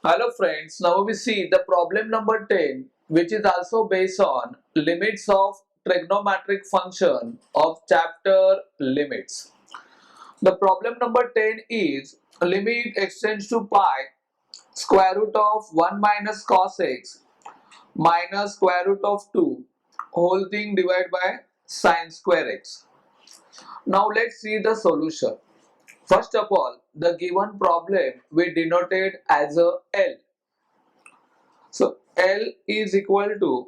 Hello friends, now we see the problem number 10, which is also based on limits of trigonometric function of chapter limits. The problem number 10 is limit extends to pi square root of 1 minus cos x minus square root of 2 whole thing divided by sine square x. Now let's see the solution. First of all, the given problem we denoted as a L. So L is equal to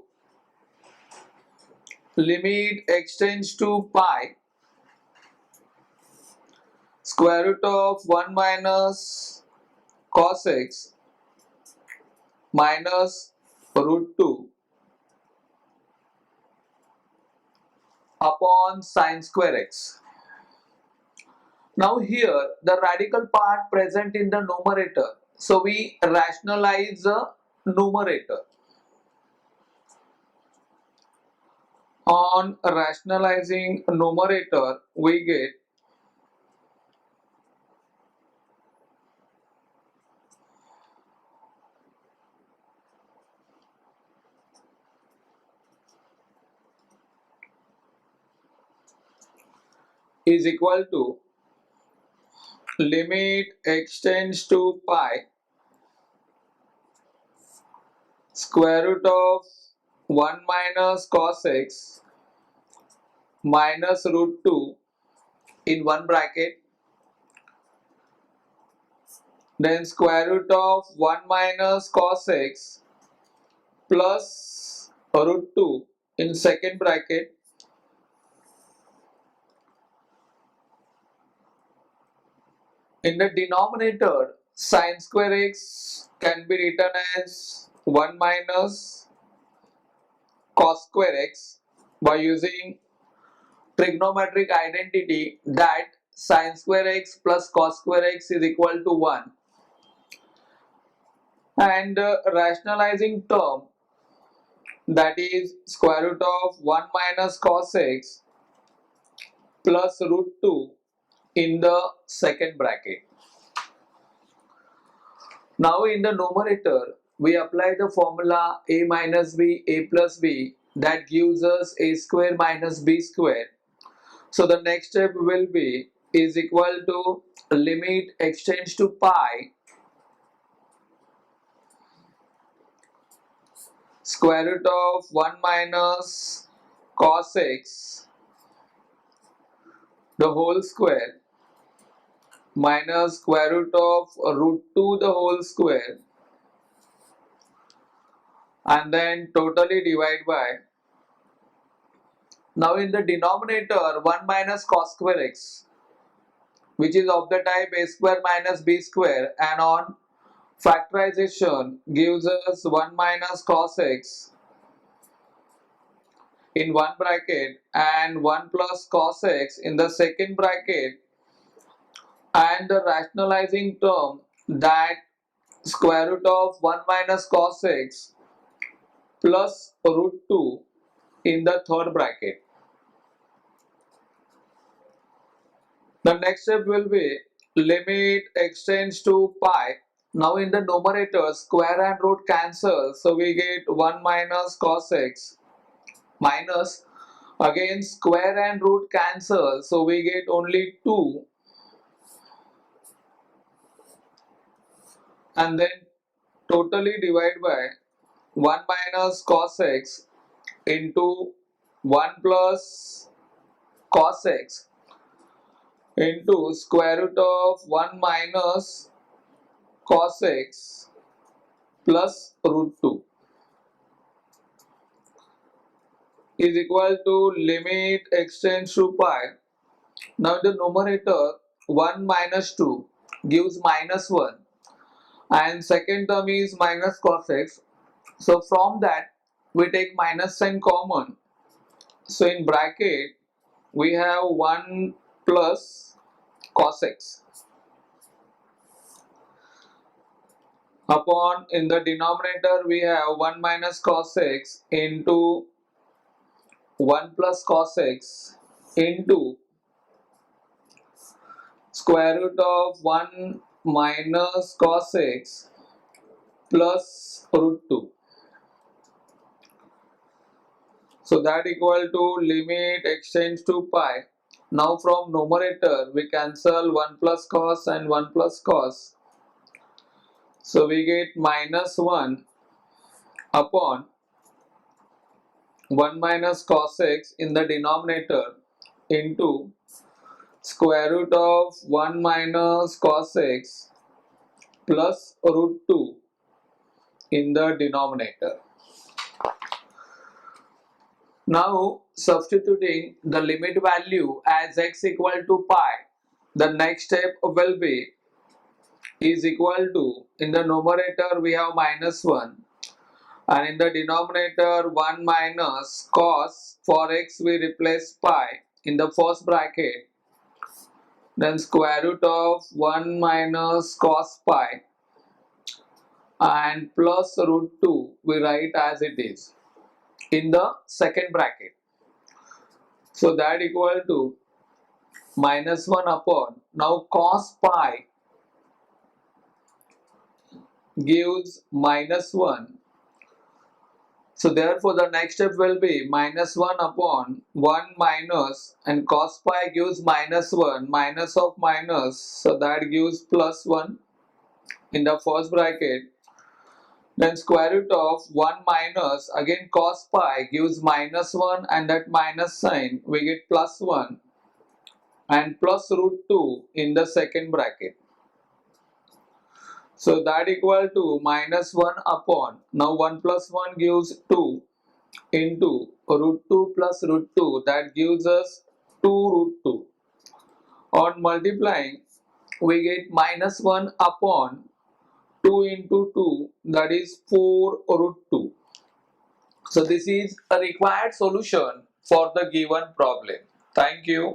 limit extends to pi square root of 1 minus cos x minus root 2 upon sine square x. Now here the radical part present in the numerator. So we rationalize the numerator. On rationalizing numerator we get is equal to limit extends to pi square root of 1 minus cos x minus root 2 in one bracket, then square root of 1 minus cos x plus root 2 in second bracket, in the denominator sine square x can be written as 1 minus cos square x by using trigonometric identity that sine square x plus cos square x is equal to 1, and rationalizing term, that is square root of 1 minus cos x plus root 2 in the second bracket. Now in the numerator we apply the formula a minus b a plus b, that gives us a square minus b square. So the next step will be is equal to limit extends to pi square root of 1 minus cos x the whole square minus square root of root 2 the whole square, and then totally divide by, now in the denominator 1 minus cos square x, which is of the type a square minus b square, and on factorization gives us 1 minus cos x in one bracket and 1 plus cos x in the second bracket, and the rationalizing term that square root of 1 minus cos x plus root 2 in the third bracket. The next step will be limit extends to pi. Now in the numerator square and root cancel, so we get 1 minus cos x minus, again square and root cancel, so we get only 2, and then totally divide by 1 minus cos x into 1 plus cos x into square root of 1 minus cos x plus root 2 is equal to limit extends to pi. Now the numerator 1 minus 2 gives minus 1, and second term is minus cos x. So from that we take minus sign common. So in bracket we have 1 plus cos x upon, in the denominator we have 1 minus cos x into 1 plus cos x into square root of 1 minus cos x plus root 2. So that equal to limit extends to pi. Now from numerator we cancel 1 plus cos and 1 plus cos. So we get minus 1 upon 1 minus cos x in the denominator into square root of 1 minus cos x plus root 2 in the denominator. Now substituting the limit value as x equal to pi, the next step will be is equal to, in the numerator we have minus 1 and in the denominator 1 minus cos. For x we replace pi in the first bracket, then square root of 1 minus cos pi and plus root 2 we write as it is in the second bracket. So that equal to minus 1 upon, now cos pi gives minus 1. So therefore the next step will be minus 1 upon 1 minus, and cos pi gives minus 1, minus of minus, so that gives plus 1 in the first bracket. Then square root of 1 minus, again cos pi gives minus 1 and that minus sign we get plus 1 and plus root 2 in the second bracket. So that equal to minus 1 upon, now 1 plus 1 gives 2 into root 2 plus root 2, that gives us 2 root 2. On multiplying we get minus 1 upon 2 into 2, that is 4 root 2. So this is a required solution for the given problem. Thank you.